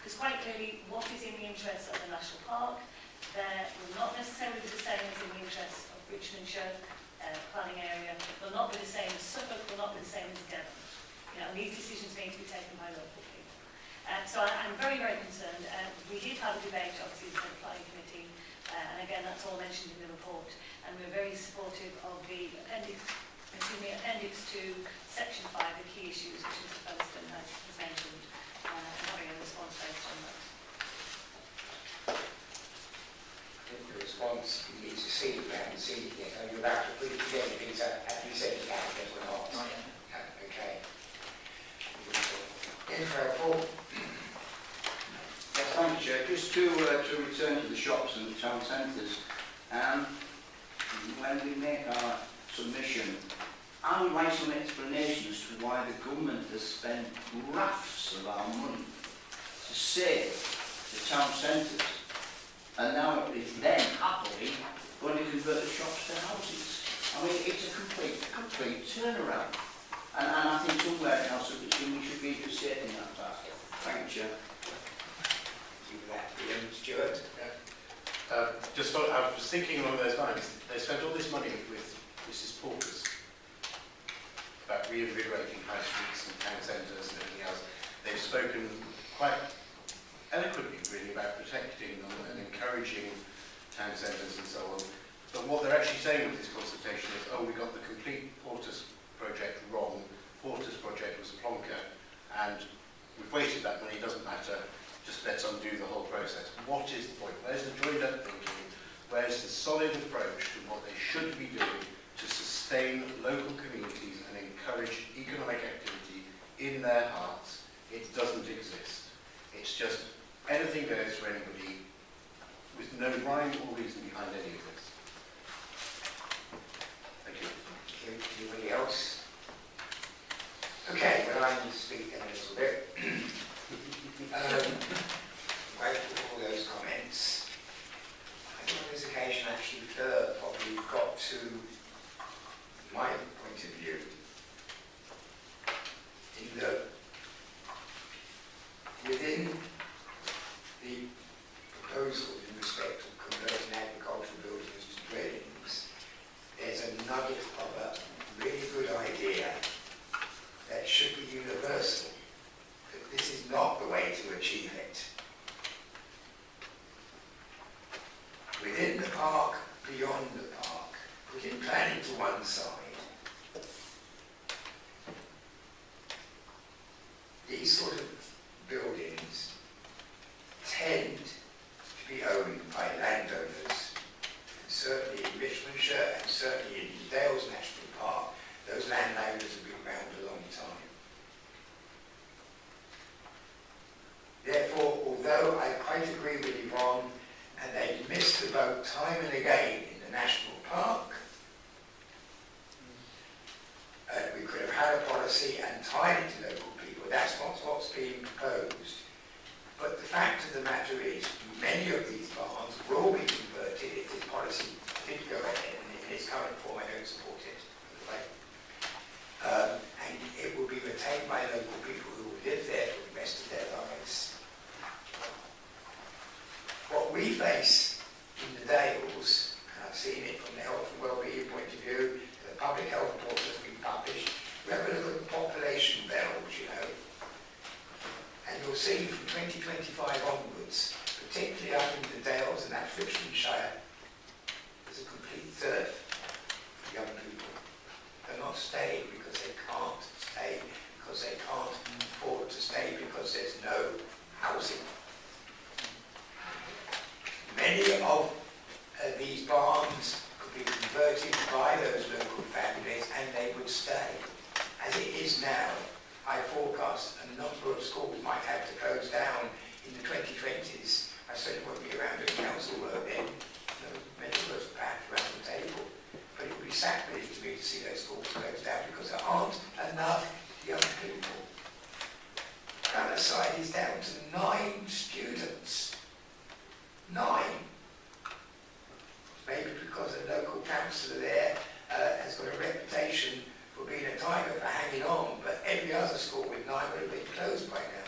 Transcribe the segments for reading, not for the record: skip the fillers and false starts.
Because quite clearly, what is in the interest of the National Park, there will not necessarily be the same as in the interest of Richmondshire planning area, will not be the same as Suffolk, will not be the same as Devon. You know, and these decisions need to be taken by local people. So I'm very, very concerned. We did have a debate, obviously, with the planning committee, and again, that's all mentioned in the report, and we're very supportive of the appendix to section 5, the key issues, which Mr. Featherstone has mentioned, and having a response based on that. I think the response you need to see it, we haven't seen it yet. Are you about to put it together, Peter? Have you said it out yet or not? Not yet. Okay. Info. Yes, thank you, Chair. Just to return to the shops and the town centres, when we make our submission, I would like some explanation as to why the government has spent rafts of our money to save the town centres, and now it's then happily going to convert the shops to houses. I mean, it's a complete turnaround. And I think somewhere else we should be interested in that fact. Thank you, Chair. Stuart? Just thought, I was thinking along those lines. They spent all this money with Mrs. Porter's about reinvigorating high streets and town centres and everything else. They've spoken quite eloquently, really, about protecting them and encouraging town centres and so on. But what they're actually saying with this consultation is, oh, we got the complete Porter's project wrong. Porter's project was a plonker, and we've wasted that money, doesn't matter. Just let's undo the whole process. What is the point? Where's the joined up thinking? Where's the solid approach to what they should be doing to sustain local communities and encourage economic activity in their hearts? It doesn't exist. It's just anything goes for anybody with no rhyme or reason behind any of this. Thank you. Anybody else? Okay, well, I need to speak then a little bit. Grateful for all those comments. I think on this occasion, actually, Fleur probably got to my point of view in that within the proposal in respect of converting agricultural buildings to dwellings, there's a nugget of a really good idea that should be universal. That this is not the way to achieve it. Within the park, beyond the park, putting planning to one side, these sort of buildings tend to be owned by landowners. And certainly in Richmondshire and certainly in Dales National Park, those landowners have been around a long time. Therefore, although I quite agree with Yvonne, and they missed the boat time and again in the national park, we could have had a policy and tied it to local people. That's not what's being proposed. But the fact of the matter is, many of these barns will be converted if this policy did go ahead, and in its current form I don't support it, by the way. And it will be retained by local people who will live there for the rest of their lives. What we face in the Dales, and I've seen it from the health and wellbeing point of view, the public health report that's been published, we have a look at the population bells, you know, and you'll see from 2025 onwards, particularly up in the Dales, and that's Richmondshire, there's a complete dearth of young people. They're not staying because they can't stay, because they can't afford to stay, because there's no housing. Many of these barns could be converted by those local families and they would stay. As it is now, I forecast a number of schools might have to close down in the 2020s. I certainly won't be around doing council work then. Many of us perhaps around the table. But it would be sacrilege to me to see those schools closed down because there aren't enough young people. Ramside is down to 9 students. 9. Maybe because the local councillor there has got a reputation for being a tiger for hanging on, but every other school with 9 would have been closed by now.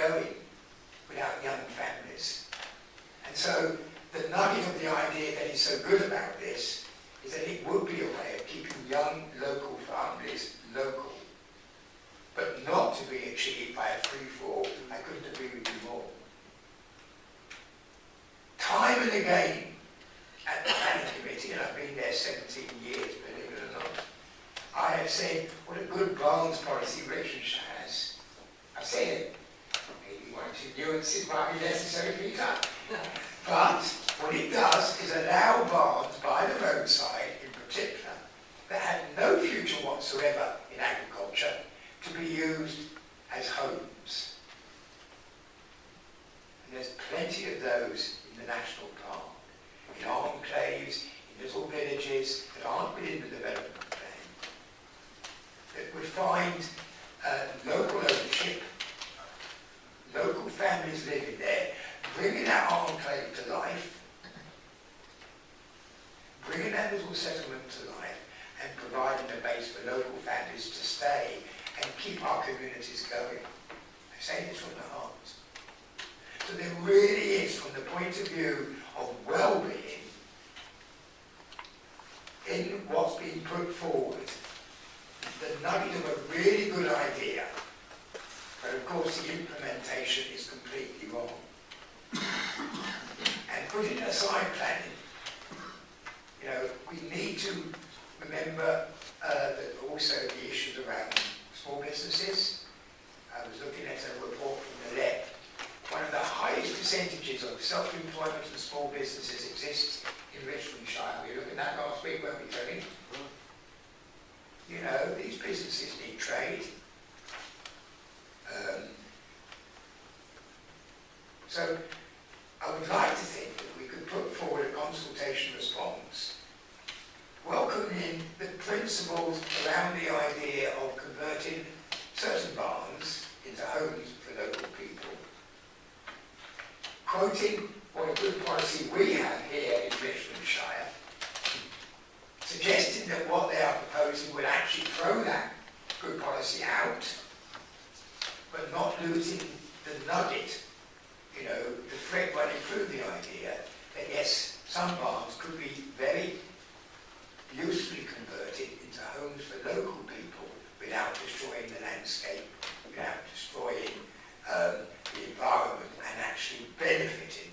going without young families. And so the nugget of the idea that is so good about this is that it would be a way of keeping young local families local, but not to be achieved by a free-for-all. I couldn't agree with you more. Time and again at the planning committee, and I've been there 17 years, believe it or not, I have said what a good barns policy Richmondshire has. I've said it. Maybe one or two nuances might be necessary, Peter. But what it does is allow barns by the roadside, in particular, that have no future whatsoever in agriculture, to be used as homes. And there's plenty of those in the national park, in enclaves, in little villages that aren't within the development plan, that would find local ownership, local families living there, bringing that enclave to life, bringing that little settlement to life, and providing a base for local families to stay and keep our communities going. I say this from the heart. So there really is, from the point of view of well-being, in what's being put forward, the nugget of a really good idea, but of course the implementation is completely wrong. And putting aside planning, you know, we need to remember that also the issues around small businesses. I was looking at a report from the Dept. One of the highest percentages of self-employment and small businesses exists in Richmondshire. We looked at that last week, weren't we, Tony? You know, these businesses need trade. So I would like to think that we could put forward a consultation response, welcoming the principles around the idea of converting certain barns into homes for local people, quoting what a good policy we have here in Richmondshire, suggesting that what they are proposing would actually throw that good policy out, but not losing the nugget, you know, the thread running through the idea that yes, some barns could be very usefully converted into homes for local people without destroying the landscape, without destroying the environment, and actually benefiting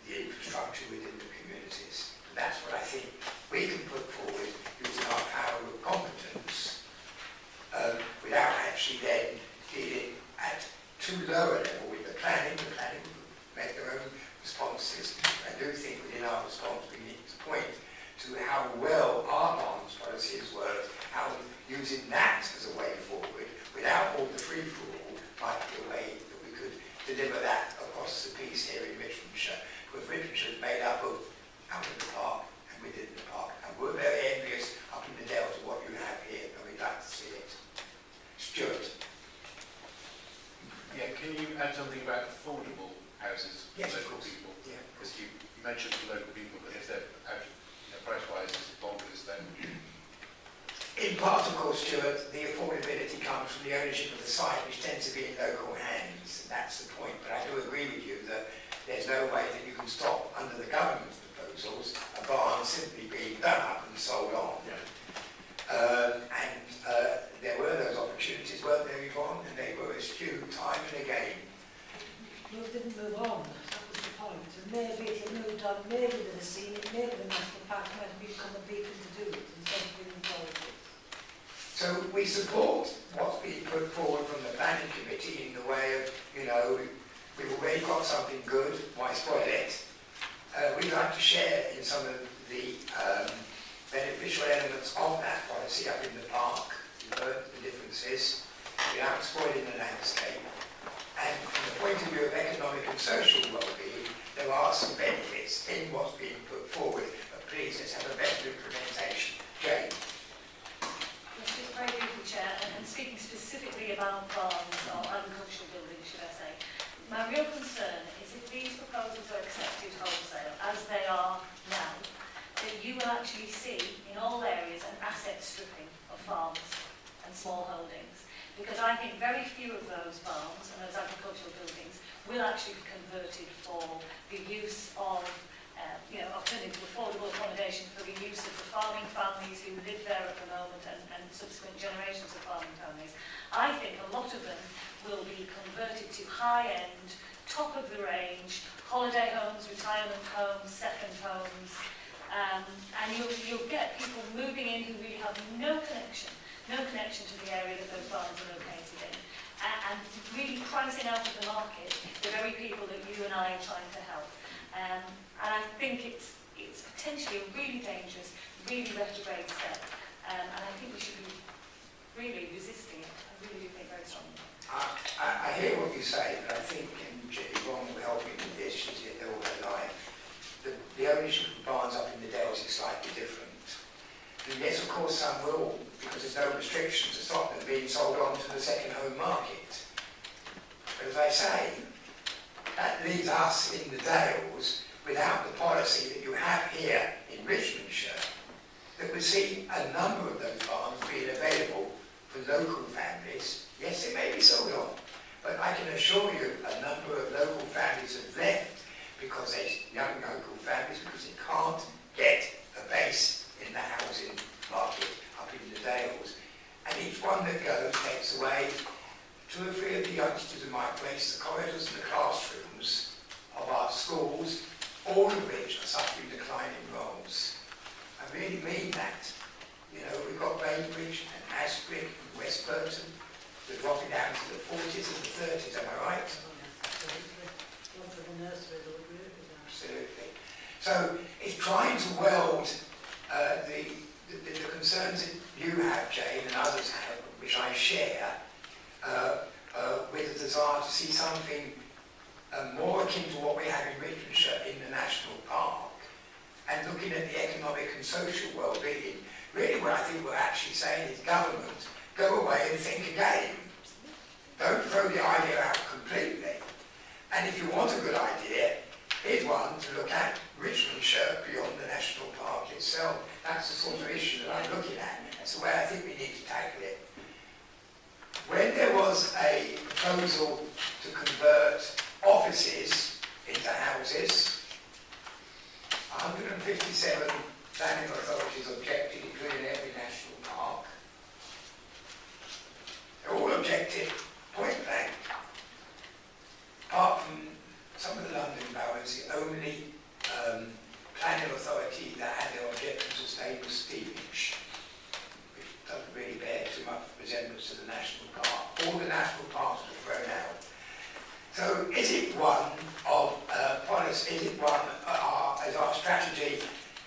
the infrastructure within the communities. And that's what I think we can put forward using our power of competence, without actually then dealing at too low a level with the planning. The planning will make their own responses. I do think within our response we need to point to how well our barns policy has worked, how using that as a way forward, without all the free-for-all, might be a way that we could deliver that across the piece here in Richmondshire. Because Richmondshire is made up of out in the park and within the park. And we're very envious up in the Delta of what you have here, and we'd like to see it. Stuart. Yeah, can you add something about affordable houses for Yes, local of course. people? Yeah. Because you mentioned for local people, but if they're out, price-wise, it's bonkers then. In part, of course, Stuart, the affordability comes from the ownership of the site, which tends to be in local hands. That's the point. But I do agree with you that there's no way that you can stop, under the government's proposals, a barn simply being done up and sold on. Yeah. There were those opportunities, weren't there, Yvonne? And they were eschewed time and again. No, it didn't move on. That was the point. And maybe if it moved on, maybe they'd have seen it, maybe the National Park might have become a beacon to do it instead of being involved with it. So we support what's being put forward from the planning committee in the way of, you know, we've already got something good, why spoil it? We'd like to share in some of the beneficial elements of that policy up in the park. You've heard the differences, without spoiling the landscape. And from the point of view of economic and social well-being, there are some benefits in what's being put forward. But please, let's have a better implementation. Jane. Yes, just very briefly, Chair, and speaking specifically about barns or agricultural buildings, should I say, my real concern is if these proposals are accepted wholesale, as they are now, that you will actually see in all areas an asset stripping of farms and small holdings. because I think very few of those barns and those agricultural buildings will actually be converted for the use of turn into affordable accommodation for the use of the farming families who live there at the moment and subsequent generations of farming families. I think a lot of them will be converted to high-end, top-of-the-range holiday homes, retirement homes, second homes, and you'll get people moving in who really have no connection to the area that those barns are located in, and really pricing out of the market the very people that you and I are trying to help. And I think it's potentially a really dangerous, really retrograde step, and I think we should be really resisting it. I really do think very strongly. I hear what you say, but I think Yvonne will help me with this. She's here all her life. The ownership of barns up in the Dales is slightly different. And yes, of course, some will, because there's no restrictions to stop them being sold on to the second home market. But as I say, that leaves us in the Dales without the policy that you have here in Richmondshire, that would see a number of those barns being available for local families. Yes, it may be sold on, but I can assure you a number of local families have left because they're young local families, because they can't get a base in the housing market up in the Dales. And each one that goes takes away 2 or 3 of the youngsters who might grace the corridors and the classrooms of our schools, all of which are suffering declining roles. I really mean that. You know, we've got Bainbridge and Asbrick and West Burton. They're dropping down to the 40s and the 30s, am I right? Absolutely. So it's trying to weld the concerns that you have, Jane, and others have, which I share, with a desire to see something more akin to what we have in Richmondshire in the National Park, and looking at the economic and social well-being. Really what I think we're actually saying is, government, go away and think again. Don't throw the idea out completely. And if you want a good idea, here's one to look at: Richmondshire beyond the National Park itself. That's the sort of issue that I'm looking at. That's the way I think we need to tackle it. When there was a proposal to convert offices into houses, 157 planning authorities objected, including every national park. They all objected point blank. Apart from some of the London boroughs, the only planning authority that had their objections was stayed was Stevenage, which doesn't really bear too much resemblance to the national park. All the national parks were thrown out. So is it one of policy, is it one as our strategy,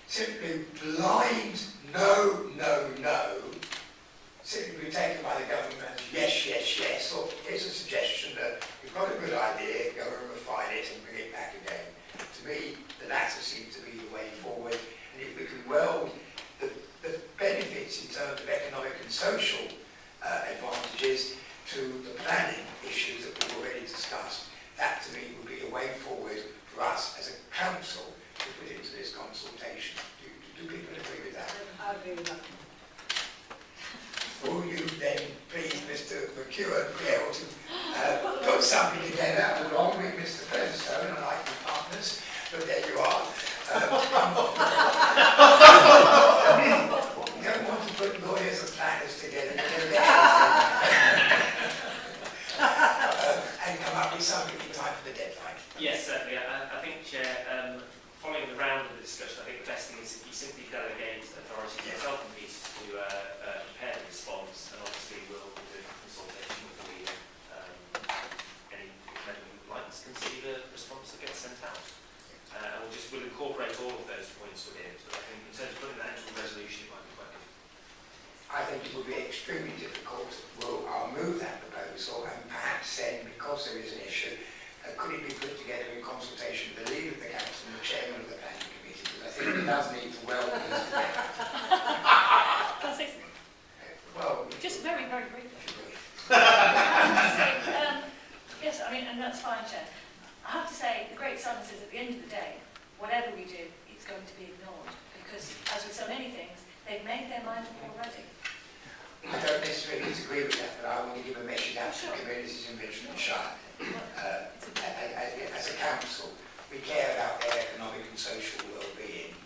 simply blind no, no, no, simply be taken by the government as yes, yes, yes, or here's a suggestion that you've got a good idea, go and refine it and bring it back again. To me, the latter seems to be the way forward, and if we can weld the benefits in terms of economic and social advantages to the planning issues that we've already discussed, that to me would be a way forward for us as a council to put into this consultation. Do people agree with that? I agree with that. Will you then, please, Mr. McEwen, be able to put something together along with Mr. Featherstone and like my partners, but there you are. You don't want to put lawyers and planners together, and come up with something in time for the deadline. Yes, certainly. I think, Chair, following the round of the discussion, I think the best thing is if you simply delegate authority to yourself and Peace to prepare the response, and obviously we'll do a consultation with the leader. Any amendment you'd like to consider the response that gets sent out. And we'll incorporate all of those points within it. But I think in terms of putting that into a resolution, it might be quite good. I think it would be extremely difficult. I'll move that proposal, and perhaps then, because there is an issue, could it be put together in consultation with the leader of the council and the chairman of the planning committee? Because I think it does need to well these together. Can I say something? Well, Just very, very briefly. Yes, I mean, and that's fine, Chair. I have to say, the great sadness is at the end of the day, whatever we do, it's going to be ignored. Because, as with so many things, they've made their mind up already. I don't necessarily disagree with that, but I want to give a message out to communities in Richmondshire. As a council, we care about their economic and social well-being,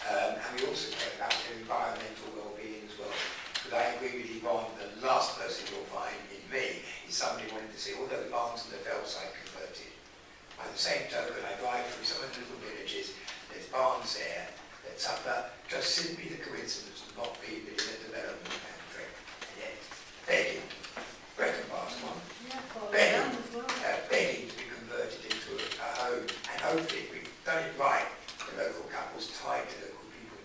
and we also care about their environmental well-being as well. Because I agree with Yvonne, the last person you'll find in me is somebody wanting to see all those barns on the fell site converted. By the same token, I drive through some of the little villages, there's barns there that suffer just simply the coincidence of not being within a development country. And yet, begging, Brecon Bar's one, Yeah, fall begging, down as well. begging to be converted into a home, and hopefully if we've done it right, the local couples tied to local people.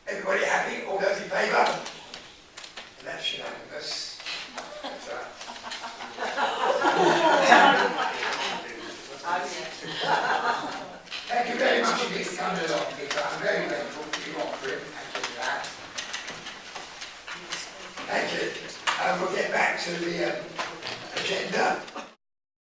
Everybody happy? All those in favour? And that's unanimous. That's right. Thank you very much indeed for coming along, Peter. I'm very grateful for your offering. Thank you for that. Thank you. We'll get back to the agenda.